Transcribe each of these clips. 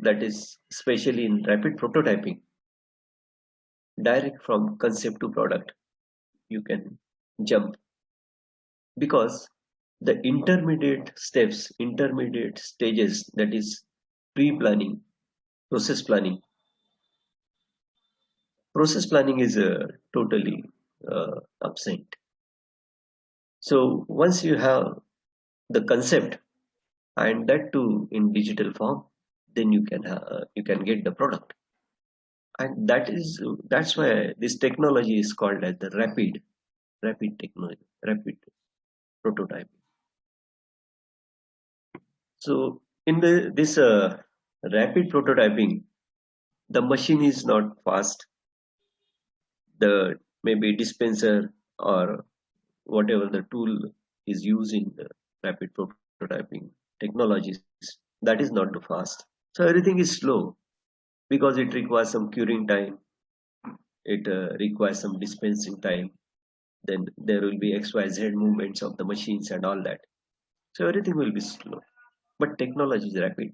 that is especially in rapid prototyping, direct from concept to product, you can jump, because the intermediate stages, that is pre-planning, process planning. Process planning is totally absent. So once you have the concept, and that too in digital form, then you can get the product. And that's why this technology is called as the rapid technology, rapid prototyping. So in this rapid prototyping, the machine is not fast. The maybe dispenser or whatever the tool is used in the rapid prototyping technologies, that is not too fast. So everything is slow because it requires some curing time, it requires some dispensing time, then there will be XYZ movements of the machines and all that. So everything will be slow. But technology is rapid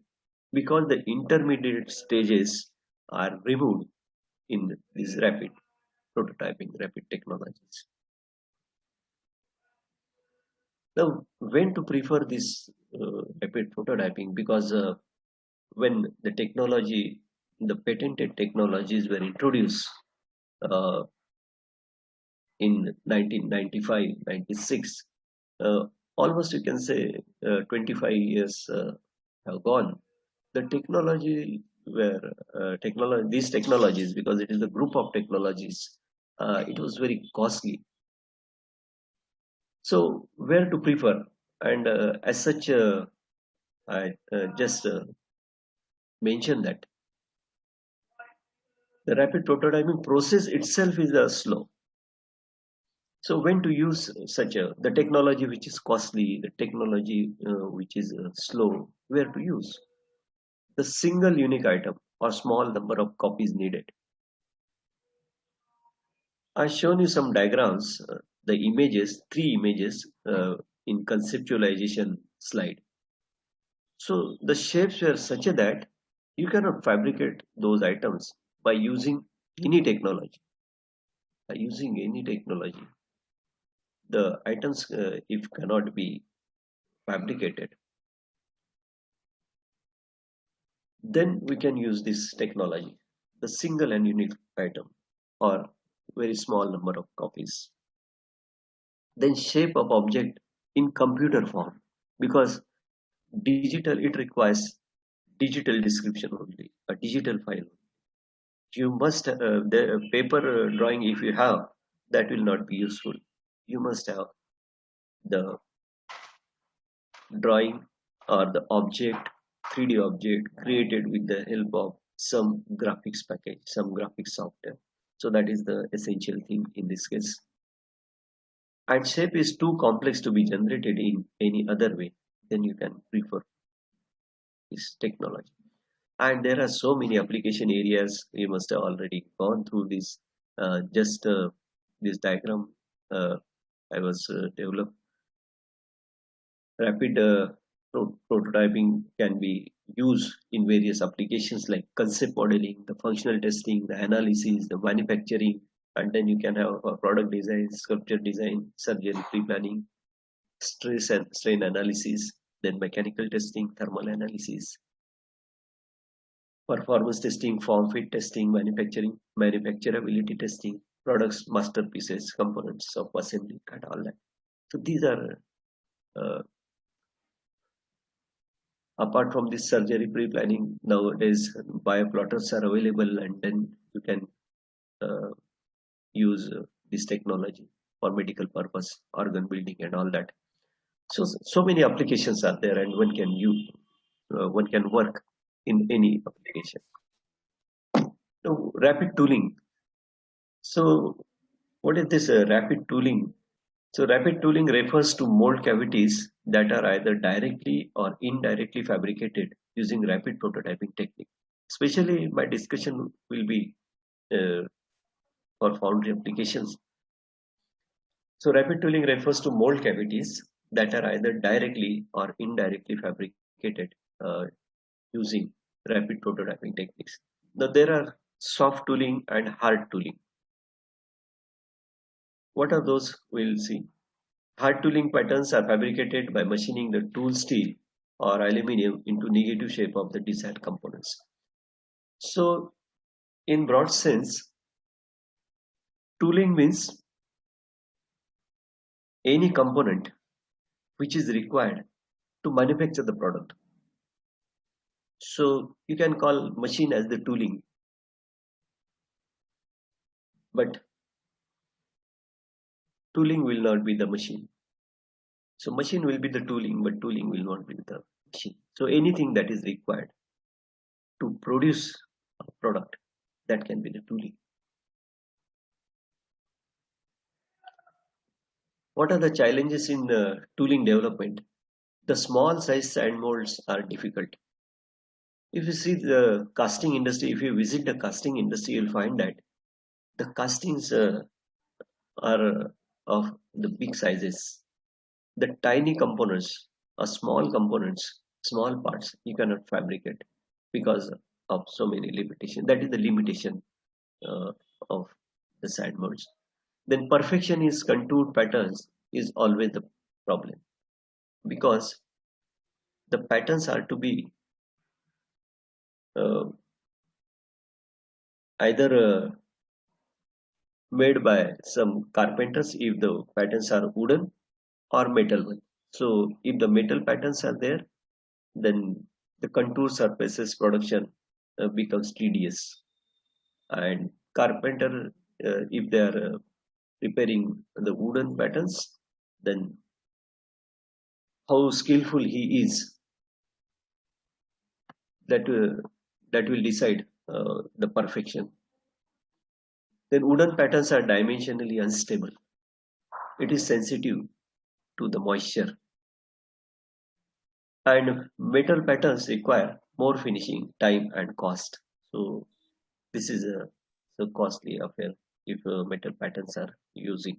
because the intermediate stages are removed in these rapid prototyping, rapid technologies. Now, when to prefer this rapid prototyping? Because when the patented technologies were introduced uh, in 1995, 96, uh, almost you can say 25 years have gone. The technology were these technologies, because it is a group of technologies, it was very costly. So where to prefer? And as such, I just mention that the rapid prototyping process itself is slow. So when to use such a the technology which is costly, the technology which is slow, where to use the single unique item or small number of copies needed. I've shown you some diagrams, the images, three images in conceptualization slide. So the shapes were such that you cannot fabricate those items by using any technology. By using any technology, the items, if cannot be fabricated, then we can use this technology, the single and unique item or very small number of copies. Then shape of object in computer form, because digital, it requires digital description only, a digital file. You must the paper drawing, if you have, that will not be useful. You must have the drawing or the object, 3D object created with the help of some graphics package, some graphics software. So that is the essential thing in this case. And shape is too complex to be generated in any other way, then you can prefer this technology. And there are so many application areas. You must have already gone through this. Just this diagram I was developed. Rapid prototyping can be used in various applications like concept modeling, the functional testing, the analysis, the manufacturing, and then you can have a product design, sculpture design, surgery pre-planning, stress and strain analysis, then mechanical testing, thermal analysis, performance testing, form fit testing, manufacturing, manufacturability testing, products, masterpieces, components of assembly, and all that. So these are uh, apart from this surgery pre-planning. Nowadays bioplotters are available, and then you can uh, use this technology for medical purpose, organ building, and all that. So many applications are there, and one can work in any application. So rapid tooling. So what is this rapid tooling? So rapid tooling refers to mold cavities that are either directly or indirectly fabricated using rapid prototyping technique. Especially my discussion will be uh, for foundry applications. So rapid tooling refers to mold cavities that are either directly or indirectly fabricated using rapid prototyping techniques. Now there are soft tooling and hard tooling. What are those? We'll see. Hard tooling patterns are fabricated by machining the tool steel or aluminum into negative shape of the desired components. So in broad sense, tooling means any component which is required to manufacture the product. So you can call machine as the tooling, but tooling will not be the machine. So machine will be the tooling, but tooling will not be the machine. So anything that is required to produce a product, that can be the tooling. What are the challenges in tooling development? The small size sand molds are difficult. If you see the casting industry, if you visit the casting industry, you'll find that the castings are of the big sizes. The tiny components or small components, small parts, you cannot fabricate because of so many limitations. That is the limitation uh, of the sand molds. Then perfection is contoured patterns is always the problem, because the patterns are to be uh, either made by some carpenters if the patterns are wooden, or metal one. So if the metal patterns are there, then the contour surfaces production becomes tedious. And carpenter, if they are preparing the wooden patterns, then how skillful he is, that that will decide the perfection. Then wooden patterns are dimensionally unstable. It is sensitive to the moisture, and metal patterns require more finishing time and cost. So this is a so costly affair if metal patterns are using.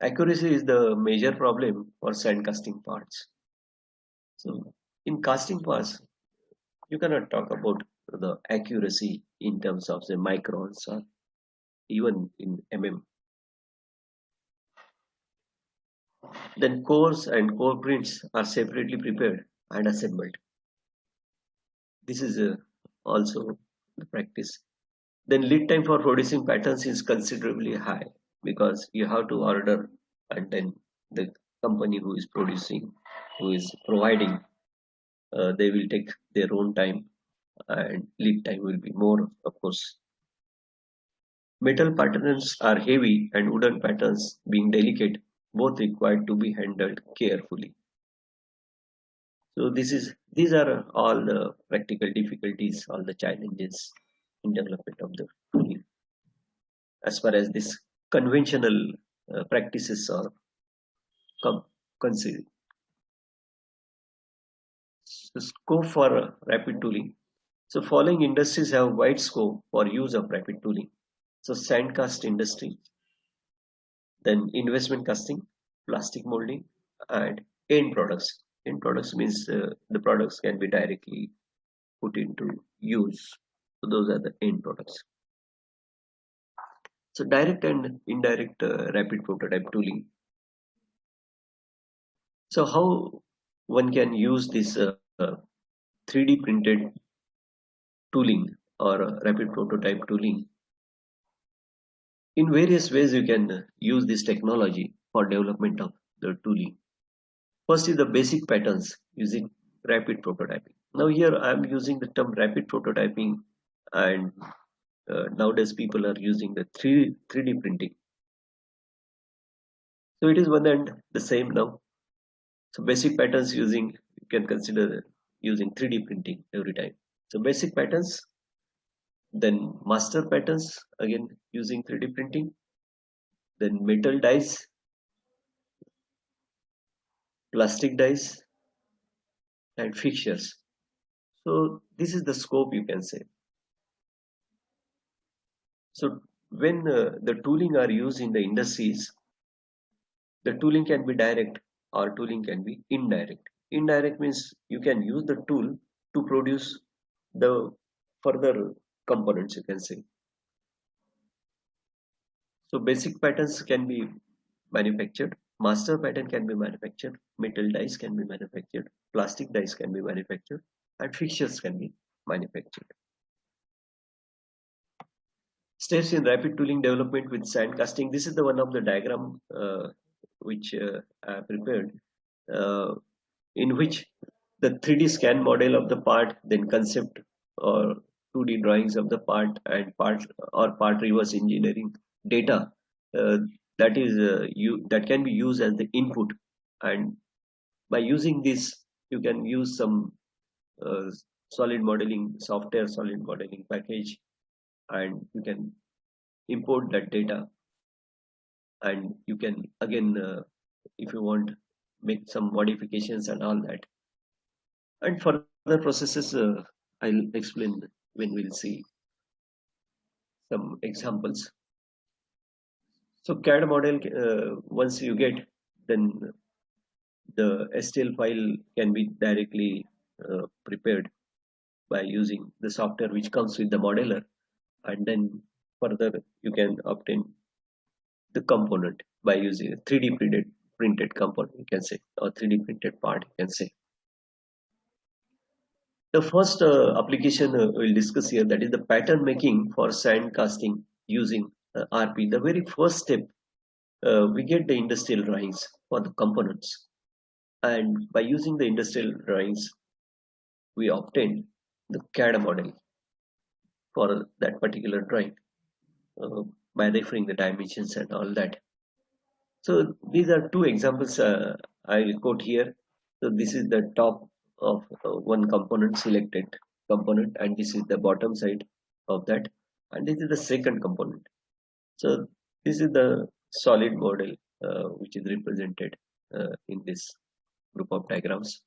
Accuracy is the major problem for sand casting parts. So in casting parts, you cannot talk about the accuracy in terms of the microns or even in mm. Then cores and core prints are separately prepared and assembled. This is also the practice. Then lead time for producing patterns is considerably high, because you have to order, and then the company who is producing, who is providing, they will take their own time, and lead time will be more, of course. Metal patterns are heavy, and wooden patterns, being delicate, both required to be handled carefully. So these are all the practical difficulties, all the challenges in development of the tool, as far as this conventional practices are considered. So scope for rapid tooling. So following industries have wide scope for use of rapid tooling. So sandcast industry, then investment casting, plastic molding, and end products. End products means the products can be directly put into use. So those are the end products. So direct and indirect rapid prototype tooling. So how one can use this 3D printed tooling or rapid prototype tooling? In various ways you can use this technology for development of the tooling. First is the basic patterns using rapid prototyping. Now here I am using the term rapid prototyping, and nowadays people are using the 3D printing. So it is one and the same now. So basic patterns using, you can consider using 3D printing every time. So basic patterns, then master patterns, again using 3D printing, then metal dies, plastic dies, and fixtures. So this is the scope, you can say. So when the tooling are used in the industries, the tooling can be direct or tooling can be indirect. Indirect means you can use the tool to produce the further components, you can say. So basic patterns can be manufactured, master pattern can be manufactured, metal dies can be manufactured, plastic dies can be manufactured, and fixtures can be manufactured. Steps in rapid tooling development with sand casting. This is the one of the diagram which I prepared, uh, in which the 3D scan model of the part, then concept or 2D drawings of the part, and part reverse engineering data, uh, that can be used as the input, and by using this you can use some uh, solid modeling software, solid modeling package, and you can import that data, and you can again, if you want, make some modifications and all that. And further processes, I'll explain when we'll see some examples. So CAD model, once you get, then the STL file can be directly prepared by using the software which comes with the modeler, and then further you can obtain the component by using a 3D printed component, you can say, or 3D printed part, you can say. The first application we'll discuss here, that is the pattern making for sand casting using RP. The very first step, we get the industrial drawings for the components, and by using the industrial drawings, we obtain the CAD model for that particular drawing, uh, by referring the dimensions and all that. So these are two examples I will quote here. So this is the top of one component, selected component, and this is the bottom side of that, and this is the second component. So this is the solid model which is represented in this group of diagrams.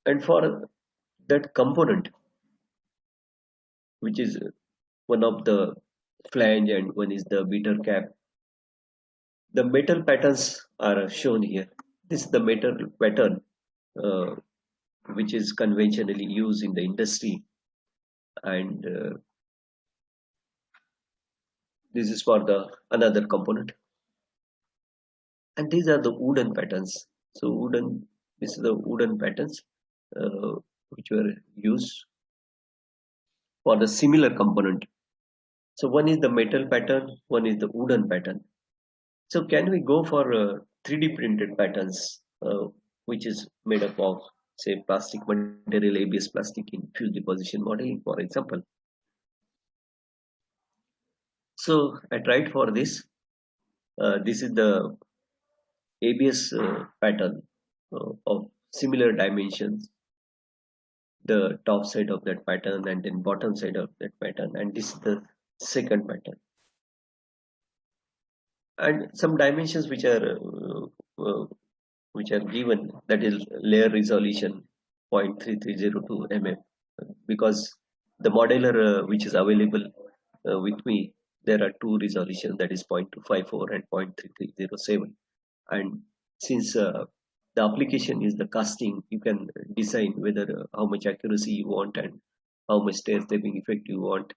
And for that component, which is one of the flange and one is the beater cap, the metal patterns are shown here. This is the metal pattern uh, which is conventionally used in the industry, and this is for the another component. And these are the wooden patterns. So this is the wooden patterns uh, which were used for the similar component. So one is the metal pattern, one is the wooden pattern. So can we go for 3D printed patterns, which is made up of, say, plastic material, ABS plastic in fused deposition modeling, for example. So I tried for this. This is the ABS pattern of similar dimensions, the top side of that pattern and then bottom side of that pattern, and this is the second pattern. And some dimensions which are given, that is layer resolution 0.3302 mm, because the modeler which is available with me, there are two resolutions, that is 0.254 and 0.3307. And since the application is the casting, you can design whether how much accuracy you want and how much stair stepping effect you want,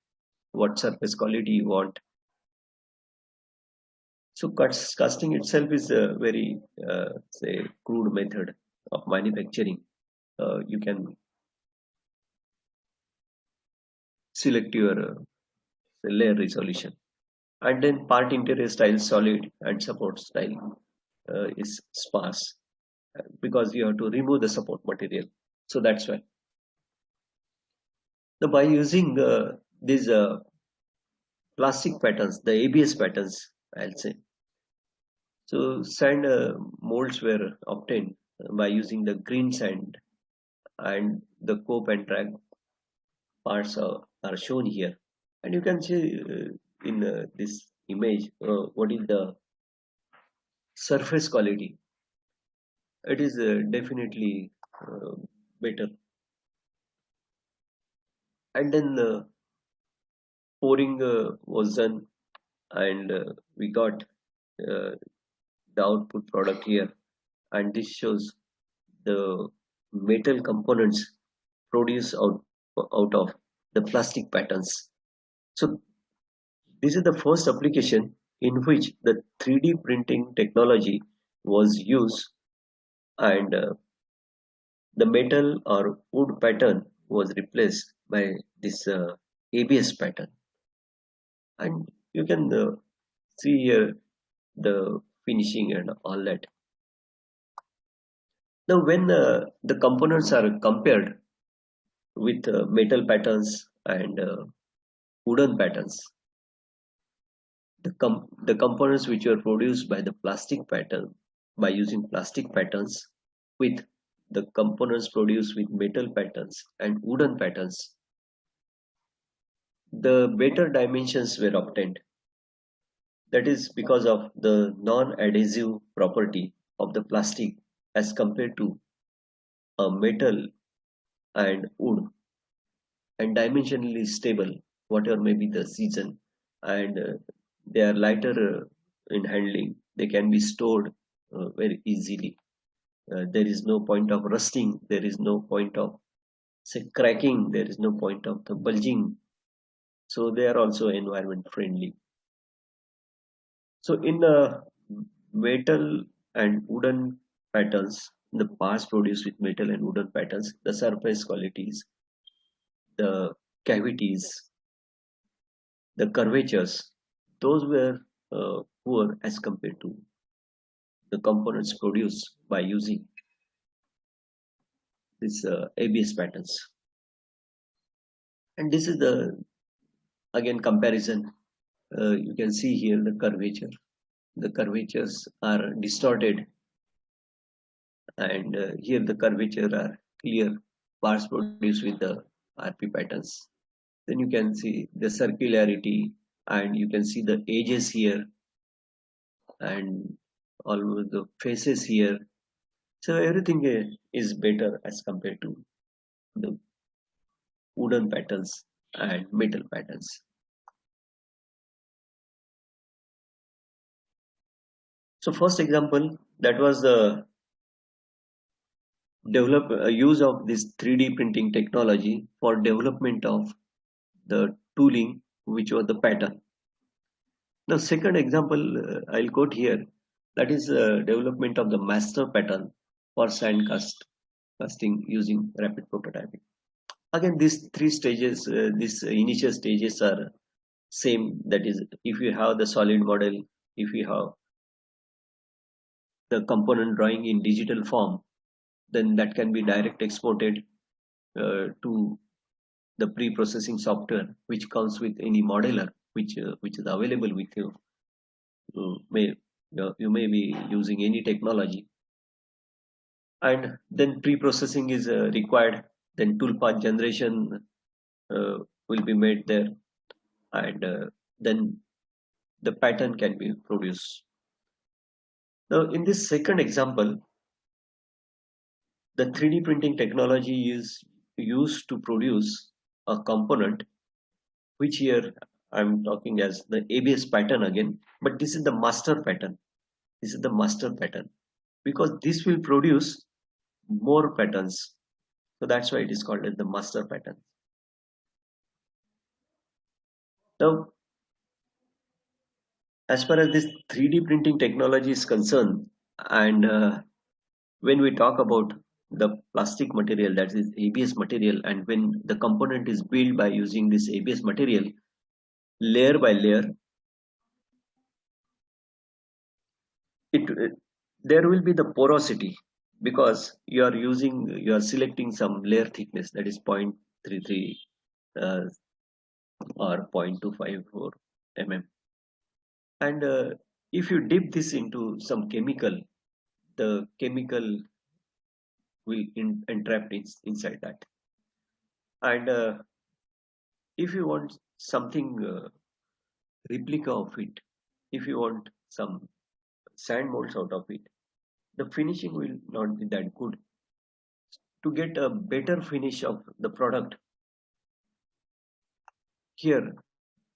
what surface quality you want. So casting itself is a very say crude method of manufacturing. You can select your layer resolution, and then part interior style solid and support style is sparse, because you have to remove the support material. So that's why. Now by using these plastic patterns, the ABS patterns, I'll say. So sand molds were obtained by using the green sand, and the cope and drag parts are shown here. And you can see in this image what is the surface quality. It is definitely better. And then pouring was done, and we got the output product here, and this shows the metal components produced out of the plastic patterns. So this is the first application in which the 3D printing technology was used, and the metal or wood pattern was replaced by this ABS pattern. And you can see here the finishing and all that. Now, when the components are compared with metal patterns and wooden patterns, the components which were produced by the plastic pattern by using plastic patterns with the components produced with metal patterns and wooden patterns, the better dimensions were obtained. That is because of the non-adhesive property of the plastic as compared to a metal and wood, and dimensionally stable whatever may be the season, and they are lighter in handling. They can be stored very easily. There is no point of rusting, there is no point of say cracking, there is no point of the bulging, so they are also environment friendly. So in metal and wooden patterns, the parts produced with metal and wooden patterns, the surface qualities, the cavities, the curvatures, those were poor as compared to the components produced by using these ABS patterns. And this is the again comparison. You can see here the curvature. The curvatures are distorted, and here the curvature are clear bars produced with the RP patterns. Then you can see the circularity, and you can see the edges here, and all the faces here. So everything is better as compared to the wooden patterns and metal patterns. So first example, that was the use of this 3D printing technology for development of the tooling, which was the pattern. The second example I'll quote here, that is development of the master pattern for sand casting using rapid prototyping. Again, these three stages, these initial stages are same. That is, if you have the solid model, if you have the component drawing in digital form, then that can be direct exported to the pre-processing software which comes with any modeler which is available with you. You may be using any technology, and then pre-processing is required. Then toolpath generation will be made there, and then the pattern can be produced. Now, in this second example, the 3D printing technology is used to produce a component, which here I'm talking as the ABS pattern again, but this is the master pattern. This is the master pattern because this will produce more patterns. So that's why it is called as the master pattern. Now, as far as this 3D printing technology is concerned, and when we talk about the plastic material, that is ABS material, and when the component is built by using this ABS material, layer by layer, it there will be the porosity because you are selecting some layer thickness, that is 0.33 uh, or 0.254 mm, and if you dip this into some chemical, the chemical will entrap inside that, and if you want something replica of it, if you want some sand molds out of it, the finishing will not be that good. To get a better finish of the product, here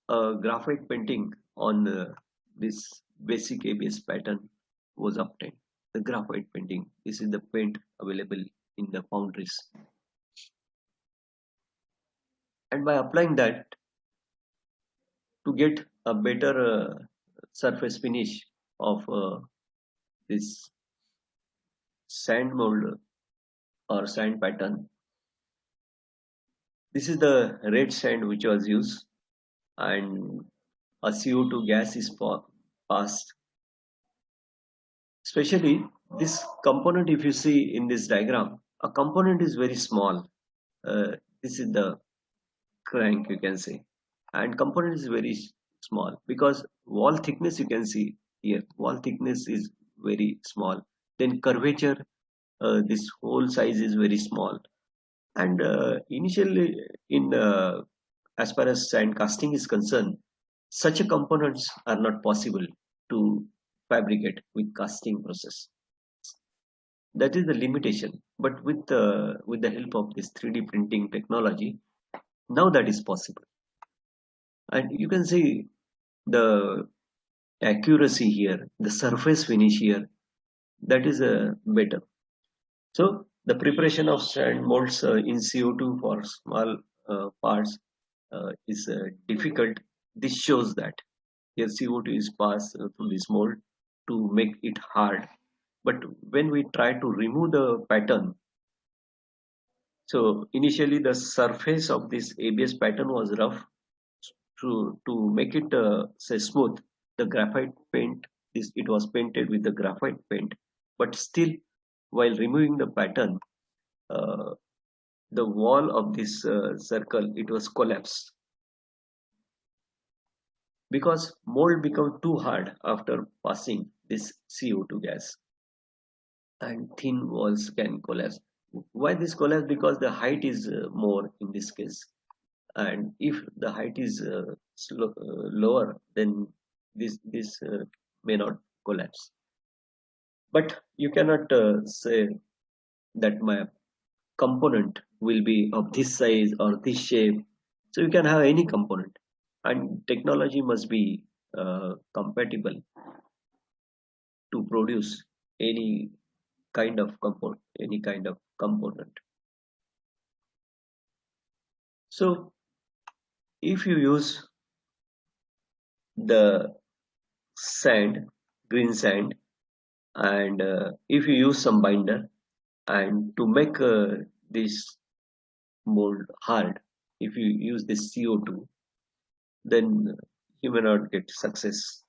graphite painting on this basic ABS pattern was obtained. The graphite painting, this is the paint available in the foundries. And by applying that to get a better surface finish of this sand mold or sand pattern, this is the red sand which was used, and a CO2 gas is passed. Especially this component, if you see in this diagram, a component is very small. This is the crank, you can say, and component is very small because wall thickness, you can see here, wall thickness is very small. Then curvature, this hole size is very small. And initially, in as far as sand casting is concerned, such a components are not possible to fabricate with casting process. That is the limitation. But with the help of this 3D printing technology, now that is possible. And you can see the accuracy here, the surface finish here, that is better. So the preparation of sand molds in CO2 for small parts is difficult. This shows that here CO2 is passed through this mold to make it hard. But when we try to remove the pattern, so initially the surface of this ABS pattern was rough. To make it say smooth, the graphite paint is it was painted with the graphite paint. But still, while removing the pattern, uh, the wall of this circle, it was collapsed because mold become too hard after passing this CO2 gas, and thin walls can collapse. Why this collapse? Because the height is more in this case, and if the height is lower, then this may not collapse. But you cannot say that my component will be of this size or this shape. So you can have any component, and technology must be compatible to produce any any kind of component. So if you use the sand, green sand, and if you use some binder and to make this mold hard, if you use this CO2, then you may not get success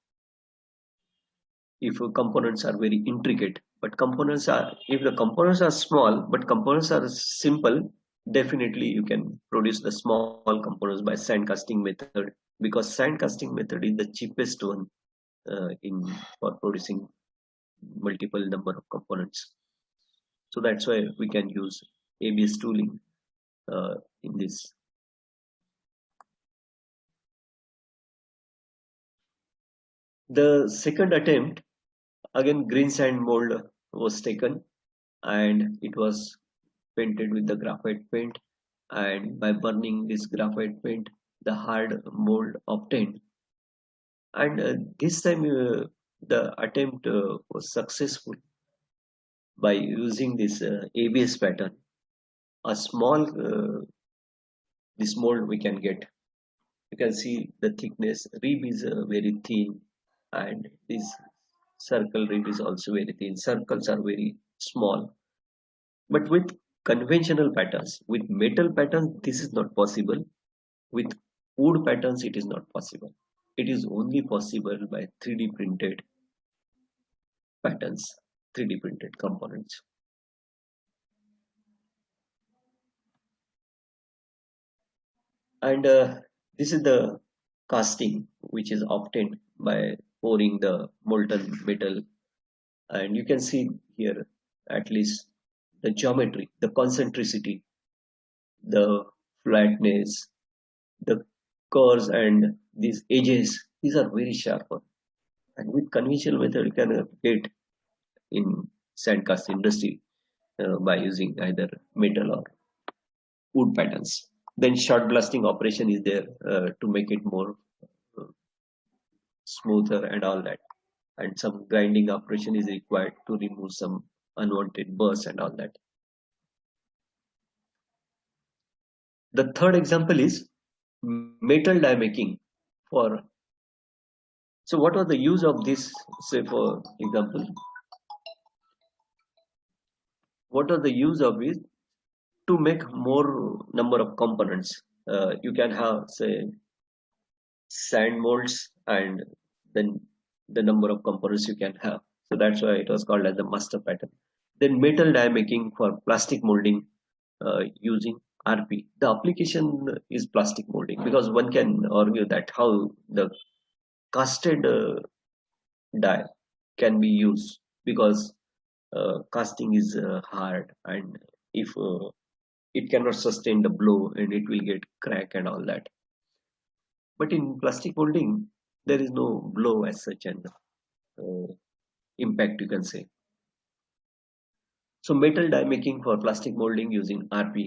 if components are very intricate. But components are, if the components are small but components are simple, definitely you can produce the small components by sand casting method, because sand casting method is the cheapest one in for producing multiple number of components. So that's why we can use ABS tooling in this. The second attempt, again green sand mold was taken, and it was painted with the graphite paint, and by burning this graphite paint, the hard mold obtained. And this time the attempt was successful by using this ABS pattern. A small this mold we can get. You can see the thickness. Rib is very thin, and this circle rib is also very thin. Circles are very small. But with conventional patterns, with metal patterns, this is not possible. With wood patterns, it is not possible. It is only possible by 3D printed patterns, 3D printed components. And this is the casting which is obtained by pouring the molten metal. And you can see here at least the geometry, the concentricity, the flatness, the curves, and these edges. These are very sharp. And with conventional method, you can get in sandcast industry by using either metal or wood patterns. Then shot blasting operation is there to make it more uh, smoother and all that. And some grinding operation is required to remove some unwanted burrs and all that. The third example is metal die making for. So what was the use of this? Say for example, what are the use of it to make more number of components? You can have say sand molds and then the number of components you can have. So that's why it was called as the master pattern. Then metal die making for plastic molding using RP. The application is plastic molding because one can argue that how the casted die can be used because casting is hard, and if it cannot sustain the blow and it will get crack and all that. But in plastic molding, there is no blow as such and uh, impact you can say. So metal die making for plastic molding using RP